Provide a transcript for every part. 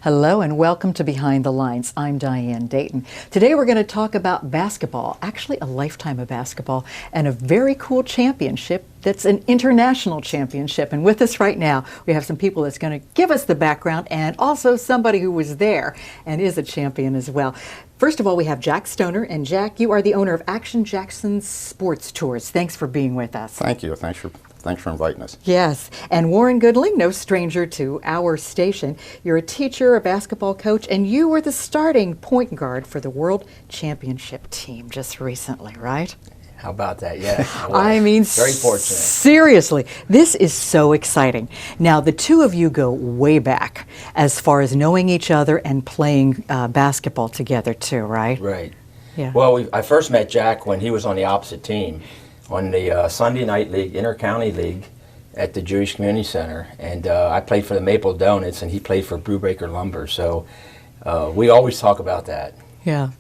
Hello and welcome to Behind the Lines. I'm Diane Dayton. Today we're going to talk about basketball, actually a lifetime of basketball, and a very cool championship that's an international championship. And with us right now, we have some people that's going to give us the background and also somebody who was there and is a champion as well. First of all, we have Jack Stoner. And Jack, you are the owner of Action Jackson Sports Tours. Thanks for being with us. Thank you. Thanks for inviting us. Yes. And Warren Goodling, no stranger to our station. You're a teacher, a basketball coach, and you were the starting point guard for the World Championship team just recently, right? How about that? Yeah. I mean, very fortunate. Seriously, this is so exciting. Now, the two of you go way back as far as knowing each other and playing basketball together too, right? Right. Yeah. Well, I first met Jack when he was on the opposite team on the Sunday Night League, Inter-County League at the Jewish Community Center. And I played for the Maple Donuts, and he played for Brubaker Lumber. So we always talk about that. Yeah.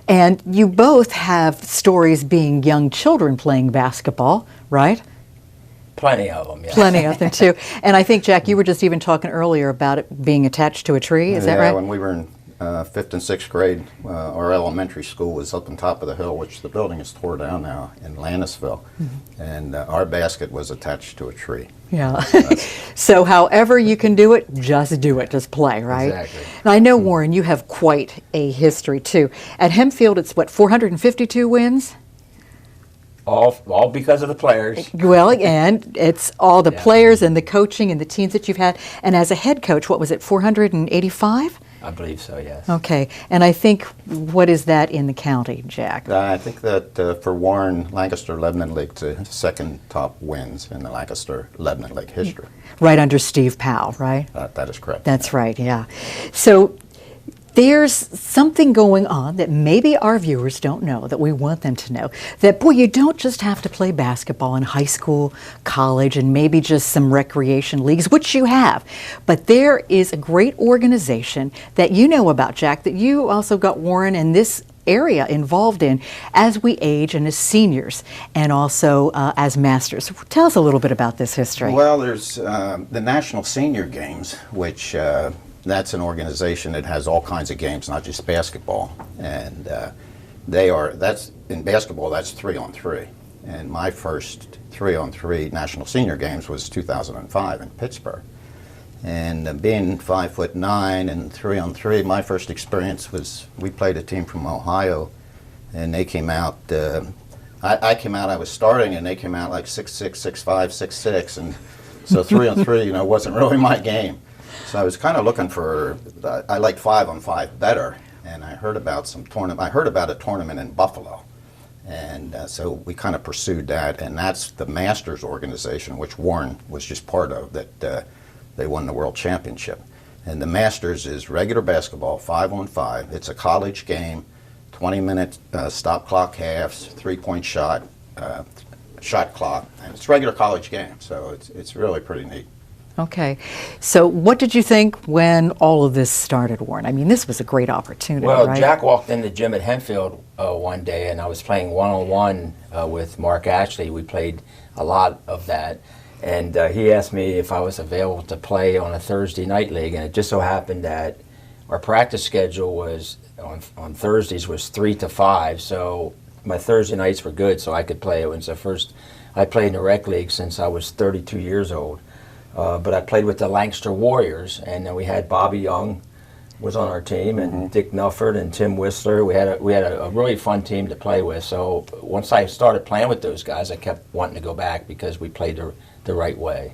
And you both have stories being young children playing basketball, right? Plenty of them, yeah. Plenty of them, too. And I think, Jack, you were just even talking earlier about it being attached to a tree. Is that right? Yeah, when we were in 5th and 6th grade, our elementary school was up on top of the hill, which the building is tore down now in Landisville. Mm-hmm. And our basket was attached to a tree. Yeah. So however you can do it, just do it. Just play, right? Exactly. And I know, Warren, you have quite a history, too. At Hempfield, it's what, 452 wins? All because of the players. Well, and it's all the players and the coaching and the teams that you've had. And as a head coach, what was it, 485? I believe so, yes. Okay. And I think, what is that in the county, Jack? I think that for Warren, Lancaster-Lebanon League, the second top wins in the Lancaster-Lebanon League history. Right under Steve Powell, right? That is correct. That's right, yeah. So there's something going on that maybe our viewers don't know, that we want them to know, that, boy, you don't just have to play basketball in high school, college, and maybe just some recreation leagues, which you have. But there is a great organization that you know about, Jack, that you also got Warren and this area involved in as we age and as seniors and also as masters. Tell us a little bit about this history. Well, there's the National Senior Games, which that's an organization that has all kinds of games, not just basketball. And that's in basketball, that's 3-on-3. And my first 3-on-3 National Senior Games was 2005 in Pittsburgh. And being 5'9" and 3-on-3, my first experience was we played a team from Ohio, and they came out. I came out. I was starting, and they came out like 6'6", 6'5", 6'6", and so 3-on-3, wasn't really my game. So I was kind of looking for. I liked 5-on-5 better, and I heard about some tournament. I heard about a tournament in Buffalo, and so we kind of pursued that, and that's the Masters organization, which Warren was just part of. That they won the World Championship, and the Masters is regular basketball, 5-on-5. It's a college game, 20-minute stop clock halves, 3-point shot clock, and it's a regular college game. So it's really pretty neat. Okay. So what did you think when all of this started, Warren? I mean, this was a great opportunity, well, right? Jack walked in the gym at Hempfield one day, and I was playing one-on-one with Mark Ashley. We played a lot of that. And he asked me if I was available to play on a Thursday night league. And it just so happened that our practice schedule was on Thursdays was 3 to 5. So my Thursday nights were good, so I could play. It was the first I played in the rec league since I was 32 years old. But I played with the Lancaster Warriors, and then we had Bobby Young was on our team, and Dick Nufford and Tim Whistler. We had a really fun team to play with. So once I started playing with those guys, I kept wanting to go back because we played the right way.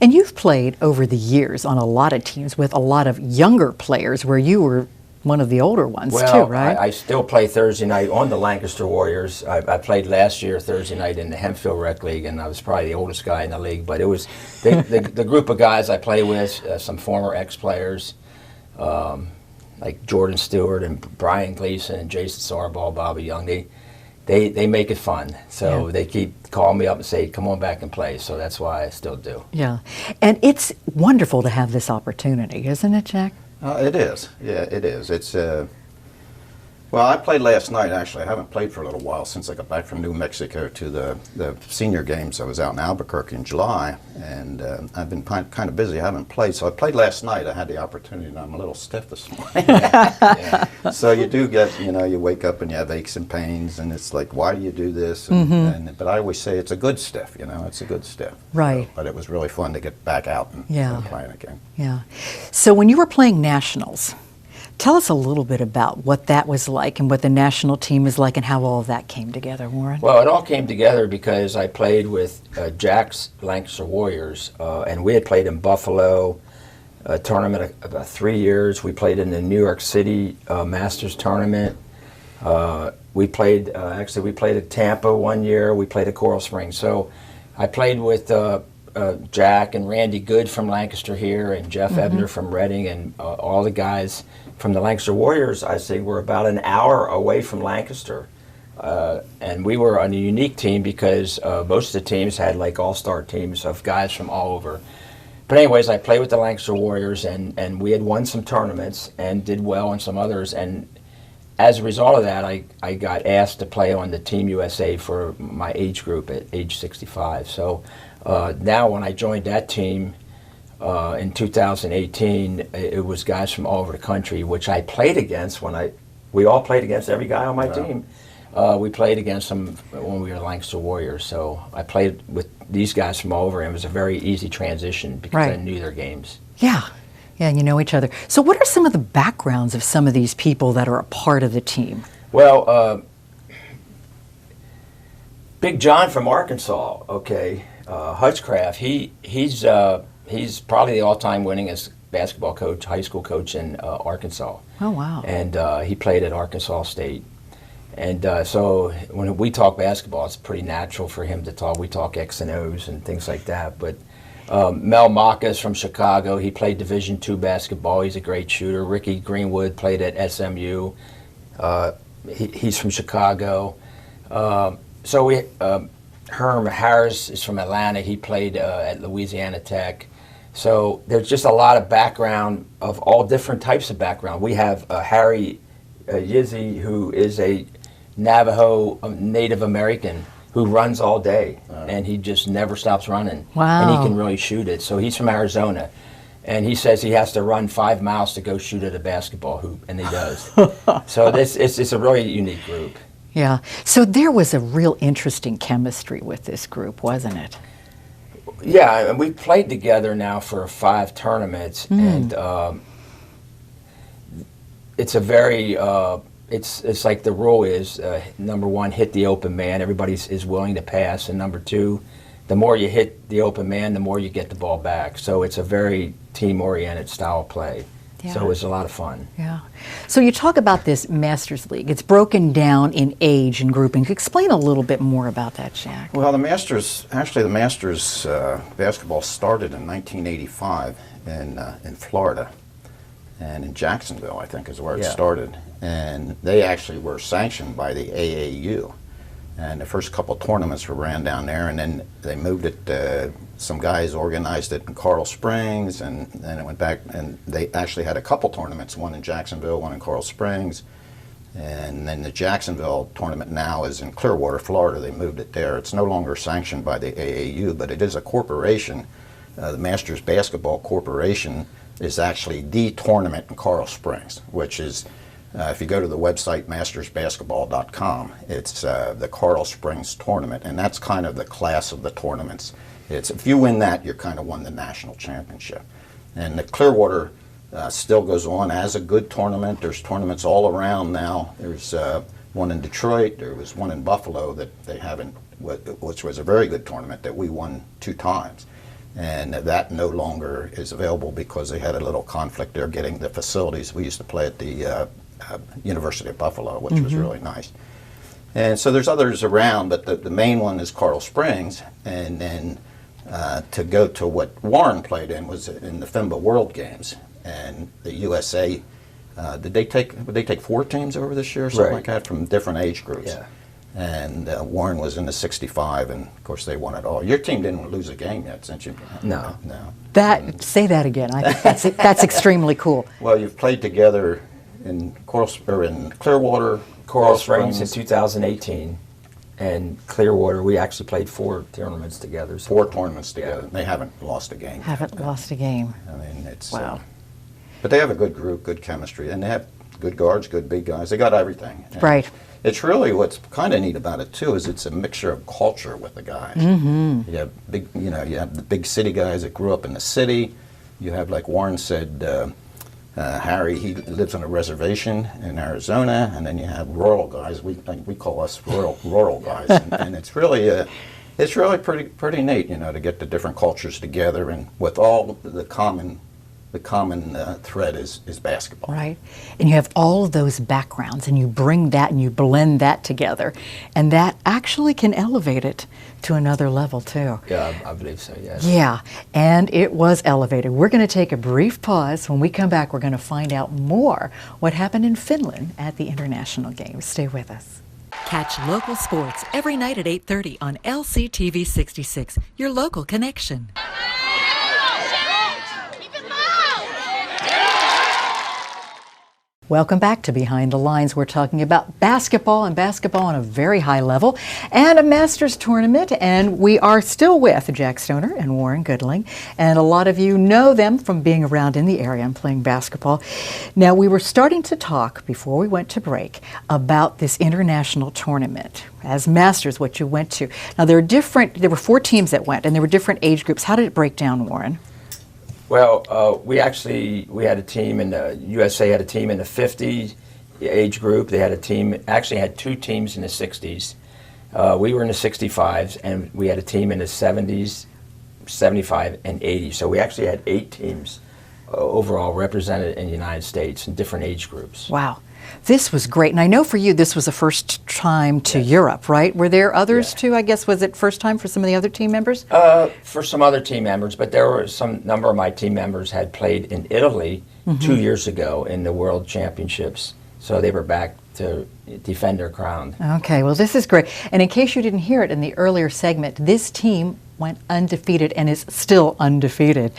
And you've played over the years on a lot of teams with a lot of younger players where you were one of the older ones too, right? I still play Thursday night on the Lancaster Warriors. I played last year Thursday night in the Hempfield Rec League, and I was probably the oldest guy in the league. But it was the group of guys I play with, some former ex-players, like Jordan Stewart and Brian Gleason and Jason Sarball, Bobby Young. They make it fun. So they keep calling me up and say, come on back and play. So that's why I still do. Yeah. And it's wonderful to have this opportunity, isn't it, Jack? It is. Yeah, it is. It's Well, I played last night, actually. I haven't played for a little while since I got back from New Mexico to the senior games. I was out in Albuquerque in July, and I've been kind of busy. I haven't played. So I played last night. I had the opportunity, and I'm a little stiff this morning. Yeah. So you do get, you wake up and you have aches and pains, and it's like, why do you do this? But I always say it's a good stiff, it's a good stiff. Right. But it was really fun to get back out and playing again. Yeah. So when you were playing nationals, tell us a little bit about what that was like and what the national team was like and how all of that came together, Warren. Well, it all came together because I played with Jack's Lancaster Warriors, and we had played in Buffalo, a tournament about 3 years. We played in the New York City Masters tournament. We played at Tampa 1 year. We played at Coral Springs. So I played with Jack and Randy Good from Lancaster here, and Jeff Ebner from Reading, and all the guys from the Lancaster Warriors. I say we're about an hour away from Lancaster, and we were on a unique team because most of the teams had like all-star teams of guys from all over. But anyways, I played with the Lancaster Warriors, and we had won some tournaments and did well in some others, and as a result of that, I got asked to play on the Team USA for my age group at age 65. So now when I joined that team in 2018, it was guys from all over the country, which I played against we all played against every guy on my team. We played against them when we were Lancaster Warriors. So I played with these guys from all over, and it was a very easy transition because I knew their games. Yeah. Yeah, and you know each other. So what are some of the backgrounds of some of these people that are a part of the team? Well, Big John from Arkansas, Hutchcraft, he's probably the all-time winningest basketball coach, high school coach in Arkansas. Oh, wow. And he played at Arkansas State. And so when we talk basketball, it's pretty natural for him to talk. We talk X and O's and things like that. But Mel Maka's from Chicago. He played Division II basketball. He's a great shooter. Ricky Greenwood played at SMU. He's from Chicago. Herm Harris is from Atlanta. He played at Louisiana Tech. So there's just a lot of background of all different types of background. We have Harry Yizzy, who is a Navajo Native American who runs all day, and he just never stops running. Wow. And he can really shoot it. So he's from Arizona, and he says he has to run 5 miles to go shoot at a basketball hoop, and he does. So it's a really unique group. Yeah. So there was a real interesting chemistry with this group, wasn't it? Yeah, and we played together now for 5 tournaments, and it's a very it's like the rule is number 1, hit the open man. Everybody is willing to pass, and number 2, the more you hit the open man, the more you get the ball back. So it's a very team-oriented style of play. Yeah. So it was a lot of fun. Yeah. So you talk about this Masters League. It's broken down in age and grouping. Explain a little bit more about that, Jack. Well, the Masters basketball started in 1985 in Florida, and in Jacksonville, I think, is where it started. And they actually were sanctioned by the AAU. And the first couple of tournaments were ran down there, and then they moved it. Some guys organized it in Coral Springs, and then it went back. And they actually had a couple tournaments, one in Jacksonville, one in Coral Springs. And then the Jacksonville tournament now is in Clearwater, Florida. They moved it there. It's no longer sanctioned by the AAU, but it is a corporation. The Masters Basketball Corporation is actually the tournament in Coral Springs, which is, if you go to the website mastersbasketball.com, it's the Coral Springs tournament, and that's kind of the class of the tournaments. It's, if you win that, you're kind of won the national championship. And the Clearwater still goes on as a good tournament. There's tournaments all around now. There's one in Detroit. There was one in Buffalo that they haven't, which was a very good tournament that we won 2 times. And that no longer is available because they had a little conflict there getting the facilities. We used to play at the University of Buffalo, which was really nice. And so there's others around, but the main one is Coral Springs. And then to go to what Warren played in was in the FIBA World Games. And the USA, would they take 4 teams over this year or something like that from different age groups? Yeah. And Warren was in the 65, and of course they won it all. Your team didn't lose a game yet, since you. No. Say that again. I think that's extremely cool. Well, you've played together in Clearwater, Coral Springs in 2018, and Clearwater, we actually played 4 tournaments together. So 4 tournaments together. They haven't lost a game. Haven't lost a game. I mean, it's Wow. but they have a good group, good chemistry, and they have good guards, good big guys. They got everything. And Right. it's really what's kind of neat about it too is it's a mixture of culture with the guys. You have big, you have the big city guys that grew up in the city. You have, like Warren said, Harry, he lives on a reservation in Arizona, and then you have rural guys. We call us rural guys, and it's really pretty neat, to get the different cultures together, and with all the common thread is basketball. Right. And you have all of those backgrounds, and you bring that and you blend that together, and that actually can elevate it to another level too. Yeah, I believe so, yes. Yeah, and it was elevated. We're going to take a brief pause. When we come back, we're going to find out more what happened in Finland at the International Games. Stay with us. Catch local sports every night at 8:30 on LCTV 66, your local connection. Welcome back to Behind the Lines. We're talking about basketball, and basketball on a very high level, and a Masters tournament. And we are still with Jack Stoner and Warren Goodling. And a lot of you know them from being around in the area and playing basketball. Now, we were starting to talk before we went to break about this international tournament as Masters, what you went to. Now, there were 4 teams that went, and there were different age groups. How did it break down, Warren? Well, we had a team in the USA had a team in the 50 age group. They had a team, actually had 2 teams in the 60s. We were in the 65s, and we had a team in the 70s, 75, and 80. So we actually had 8 teams overall represented in the United States in different age groups. Wow. This was great. And I know for you, this was the first time to Europe, right? Were there others too, I guess? Was it first time for some of the other team members? For some other team members, but there were some number of my team members had played in Italy 2 years ago in the World Championships. So they were back to defend their crown. Okay, well, this is great. And in case you didn't hear it in the earlier segment, this team went undefeated and is still undefeated.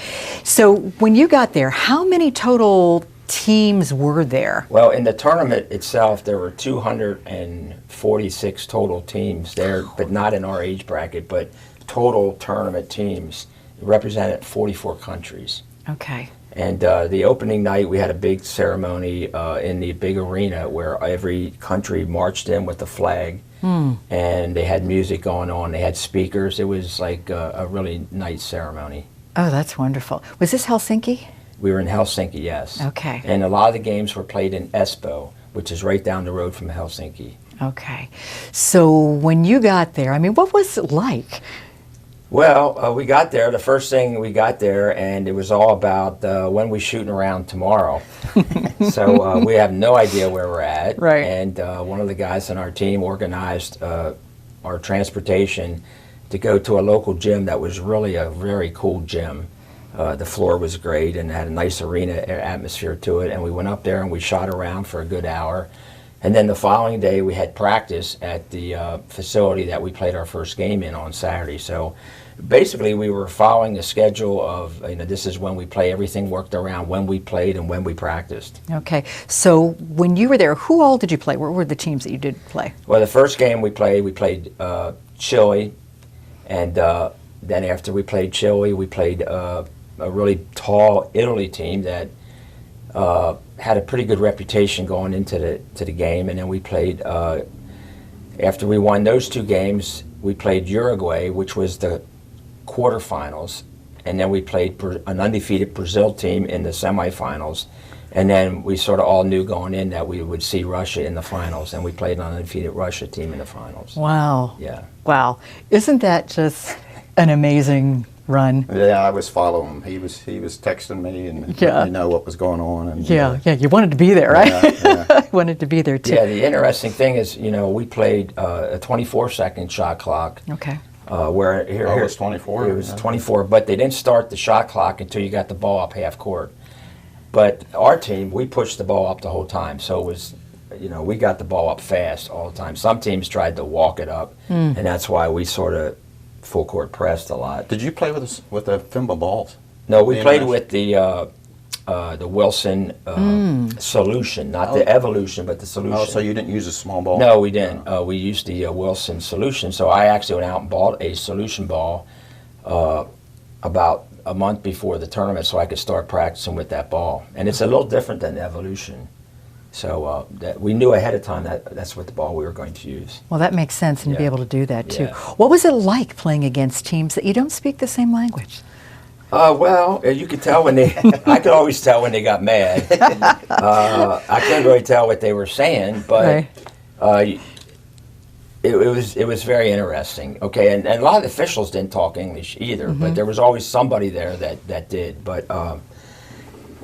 So when you got there, how many total teams were there? Well, in the tournament itself, there were 246 total teams there, but not in our age bracket, but total tournament teams represented 44 countries. Okay. And the opening night, we had a big ceremony in the big arena where every country marched in with the flag, and they had music going on. They had speakers. It was like a really nice ceremony. Oh, that's wonderful. Was this Helsinki? We were in Helsinki, yes. Okay. And a lot of the games were played in Espoo, which is right down the road from Helsinki. Okay. So when you got there, I mean, what was it like? Well, we got there, the first thing we got there, and it was all about when we shooting around tomorrow. So we have no idea where we're at. Right. And one of the guys on our team organized our transportation to go to a local gym that was really a very cool gym. The floor was great and had a nice arena atmosphere to it, and we went up there and we shot around for a good hour. And then the following day we had practice at the facility that we played our first game in on Saturday. So basically we were following the schedule of, this is when we play. Everything worked around when we played and when we practiced. Okay. So when you were there, who all did you play? What were the teams that you did play? Well, the first game we played Chile, and then after we played Chile, we played a really tall Italy team that had a pretty good reputation going into the game, and then we played. After we won those 2 games, we played Uruguay, which was the quarterfinals, and then we played an undefeated Brazil team in the semifinals, and then we sort of all knew going in that we would see Russia in the finals, and we played an undefeated Russia team in the finals. Wow. Yeah. Wow. Isn't that just an amazing run? Yeah, I was following him. He was texting me and letting me know what was going on. And Yeah, you wanted to be there, right? Yeah. I wanted to be there too. Yeah, the interesting thing is, we played a 24-second shot clock. Okay. Where here it was 24? It was 24, but they didn't start the shot clock until you got the ball up half court. But our team, we pushed the ball up the whole time, so it was, we got the ball up fast all the time. Some teams tried to walk it up, and that's why we sort of full court pressed a lot. Did you play with the Fimba balls? No, we played with the the Wilson solution, not the evolution, but the solution. Oh, so you didn't use a small ball? No, we didn't. We used the Wilson solution. So I actually went out and bought a solution ball about a month before the tournament so I could start practicing with that ball. And it's a little different than the evolution. So that we knew ahead of time that's what the ball we were going to use. Well, that makes sense, and to be Yeah. able to do that too. Yeah. What was it like playing against teams that you don't speak the same language? Well, you could tell when they, I could always tell when they got mad. I couldn't really tell what they were saying, but Right. it was very interesting. Okay, and a lot of the officials didn't talk English either, but there was always somebody there that did. But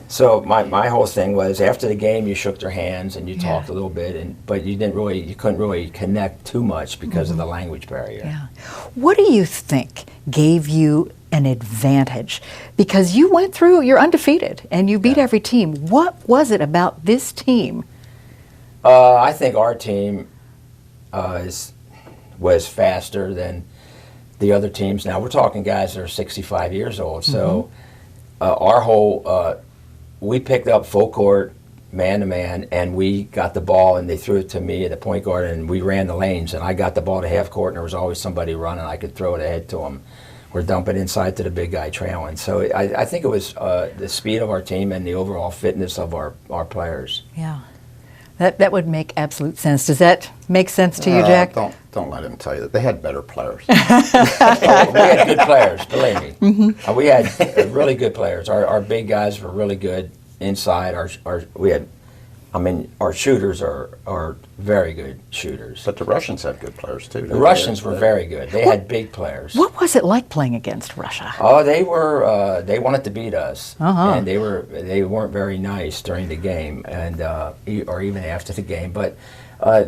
so my whole thing was after the game you shook their hands and you talked a little bit, but you couldn't really connect too much because of the language barrier. Yeah. What do you think gave you an advantage? Because you went through, you're undefeated, and you beat every team. What was it about this team? I think our team was faster than the other teams. Now we're talking guys that are 65 years old, so our whole we picked up full court, man to man, and we got the ball and they threw it to me at the point guard, and we ran the lanes, and I got the ball to half court, and there was always somebody running. I could throw it ahead to them. We're dumping inside to the big guy trailing. So I think it was the speed of our team and the overall fitness of our players. Yeah. That would make absolute sense. Does that make sense to you, Jack? Don't let him tell you that. They had better players. We had good players, believe me. We had really good players. Our big guys were really good inside. Our shooters are very good shooters. But the Russians had good players too. The Russians were very good. They had big players. What was it like playing against Russia? Oh, they wanted to beat us, Uh-huh. and they weren't very nice during the game, and or even after the game. But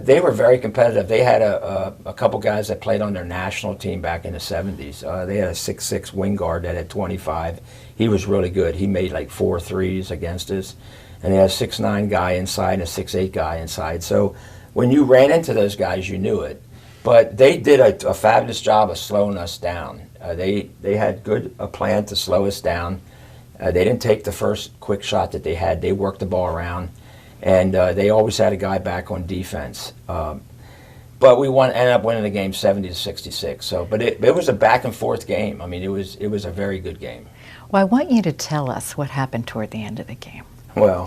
they were very competitive. They had a couple guys that played on their national team back in the '70s. They had a 6'6" wing guard that had 25. He was really good. He made like 4 threes against us, and they had a 6'9" guy inside and a 6'8" guy inside. So when you ran into those guys, you knew it. But they did a fabulous job of slowing us down. They had a plan to slow us down. They didn't take the first quick shot that they had. They worked the ball around, and they always had a guy back on defense. But we ended up winning the game 70-66. So, but it was a back and forth game. I mean, it was a very good game. Well, I want you to tell us what happened toward the end of the game. Well,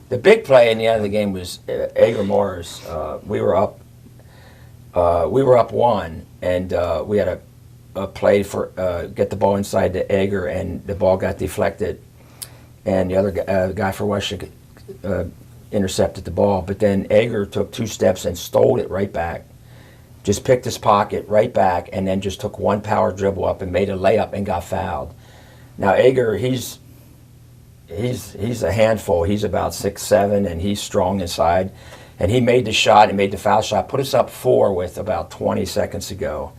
the big play in the end of the game was Agar Morris. We were up 1, and we had a play for get the ball inside to Agar, and the ball got deflected, and the other guy for Russia intercepted the ball. But then Agar took 2 steps and stole it right back. Just picked his pocket right back, and then just took 1 power dribble up and made a layup and got fouled. Now Agar, he's a handful. He's about 6'7", and he's strong inside. And he made the shot, he made the foul shot, put us up 4 with about 20 seconds to go.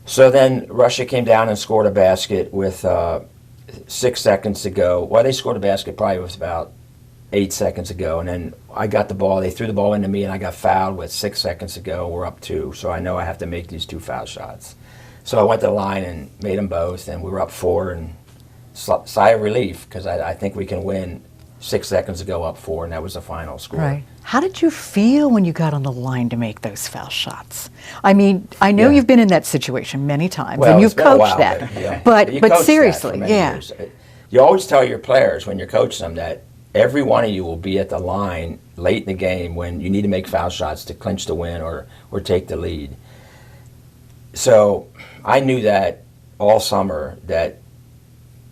So then Russia came down and scored a basket with 6 seconds to go. Well, they scored a basket probably with about 8 seconds to go. And then I got the ball, they threw the ball into me, and I got fouled with 6 seconds to go. We're up 2, so I know I have to make these 2 foul shots. So I went to the line and made them both, and we were up 4, and sigh of relief, because I think we can win 6 seconds to go up 4, and that was the final score. Right. How did you feel when you got on the line to make those foul shots? I mean, I know you've been in that situation many times, Well, and it's you've been a coached while, that. yeah. But You coached that seriously, for many yeah. years. You always tell your players when you're coaching them that every one of you will be at the line late in the game when you need to make foul shots to clinch the win or take the lead. So I knew that all summer that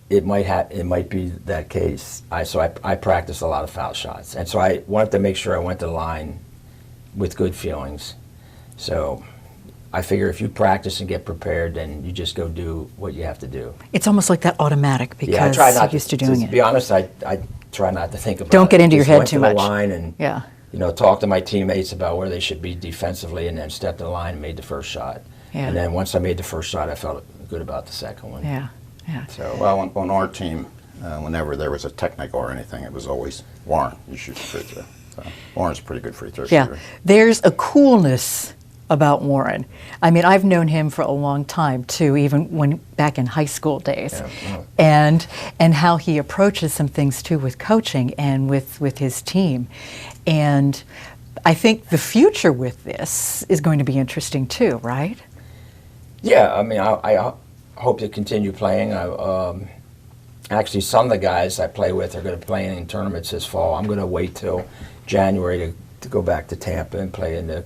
it might be that case. So I practiced a lot of foul shots, and so I wanted to make sure I went to the line with good feelings. So I figure if you practice and get prepared, then you just go do what you have to do. It's almost like that automatic because I try not you're used to doing To it. be honest, I try not to think about it. Don't get into your Just head went too to much. The line and Yeah. talk to my teammates about where they should be defensively, and then stepped to the line and made the first shot. Yeah. And then once I made the first shot, I felt good about the second one. Yeah. Yeah. So Well, on our team, whenever there was a technical or anything, it was always Warren. You shoot the free throw. So Warren's a pretty good free throw Yeah. shooter. There's a coolness about Warren. I mean, I've known him for a long time too, even when back in high school days, and how he approaches some things too with coaching and with his team. And I think the future with this is going to be interesting too, right? Yeah, I mean, I hope to continue playing. Actually, some of the guys I play with are going to play in tournaments this fall. I'm going to wait till January to go back to Tampa and play in the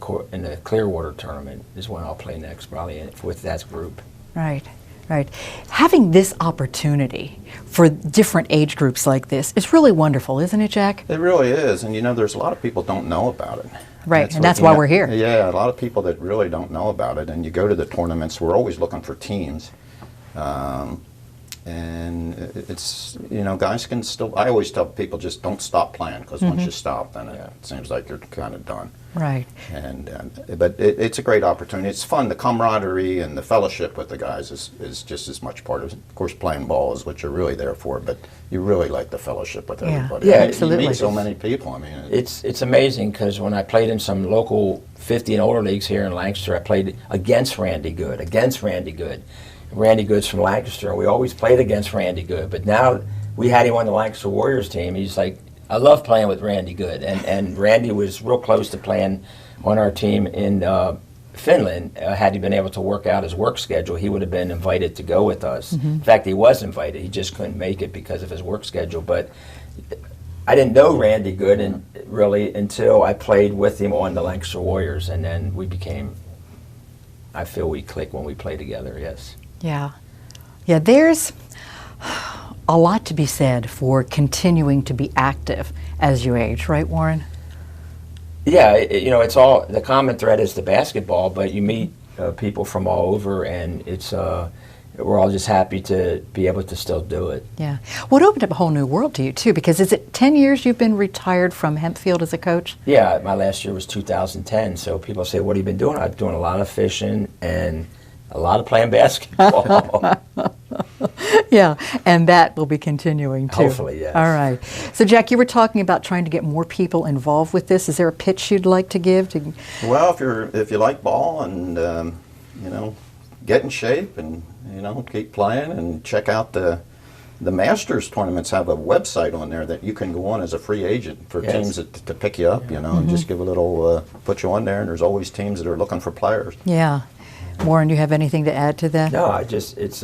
Clearwater tournament is when I'll play next, probably with that group. Right, right. Having this opportunity for different age groups like this is really wonderful, isn't it, Jack? It really is, and there's a lot of people don't know about it. Right, and that's why we're here. Yeah, a lot of people that really don't know about it, and you go to the tournaments, we're always looking for teams. And it's, guys can still, I always tell people just don't stop playing, because once you stop, then it seems like you're kind of done. Right. But it's a great opportunity. It's fun. The camaraderie and the fellowship with the guys is just as much part of course, playing ball is what you're really there for, but you really like the fellowship with everybody. Yeah, absolutely. You meet so many people. I mean, it's amazing, because when I played in some local 50 and older leagues here in Lancaster, I played against Randy Good. Randy Good's from Lancaster, and we always played against Randy Good. But now we had him on the Lancaster Warriors team. He's like, I love playing with Randy Good. And Randy was real close to playing on our team in Finland. Had he been able to work out his work schedule, he would have been invited to go with us. In fact, he was invited. He just couldn't make it because of his work schedule. But I didn't know Randy Good really until I played with him on the Lancaster Warriors, and then I feel we click when we play together, yes. Yeah. Yeah, there's a lot to be said for continuing to be active as you age, right, Warren? Yeah, it's all, the common thread is the basketball, but you meet people from all over, and it's we're all just happy to be able to still do it. Yeah. Well, it opened up a whole new world to you, too, because is it 10 years you've been retired from Hempfield as a coach? Yeah, my last year was 2010, so people say, what have you been doing? I'm doing a lot of fishing and a lot of playing basketball. Yeah, and that will be continuing too. Hopefully, yes. All right. So, Jack, you were talking about trying to get more people involved with this. Is there a pitch you'd like to give? Well, if you like ball and get in shape and keep playing and check out the Masters tournaments have a website on there that you can go on as a free agent for teams to pick you up. And just give a little put you on there, and there's always teams that are looking for players. Yeah. Warren, do you have anything to add to that? No, it's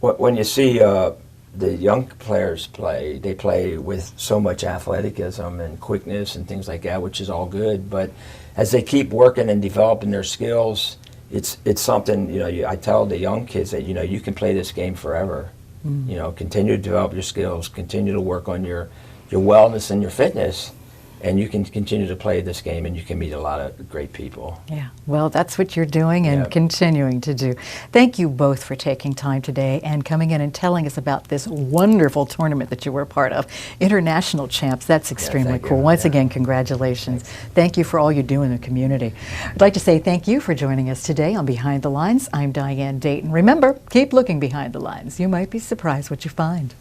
when you see the young players play, they play with so much athleticism and quickness and things like that, which is all good. But as they keep working and developing their skills, it's something, I tell the young kids that, you can play this game forever. Continue to develop your skills, continue to work on your wellness and your fitness, and you can continue to play this game, and you can meet a lot of great people. Yeah, well, that's what you're doing and continuing to do. Thank you both for taking time today and coming in and telling us about this wonderful tournament that you were a part of. International champs, that's extremely cool. Once again, congratulations. Thank you for all you do in the community. I'd like to say thank you for joining us today on Behind the Lines. I'm Diane Dayton. Remember, keep looking behind the lines. You might be surprised what you find.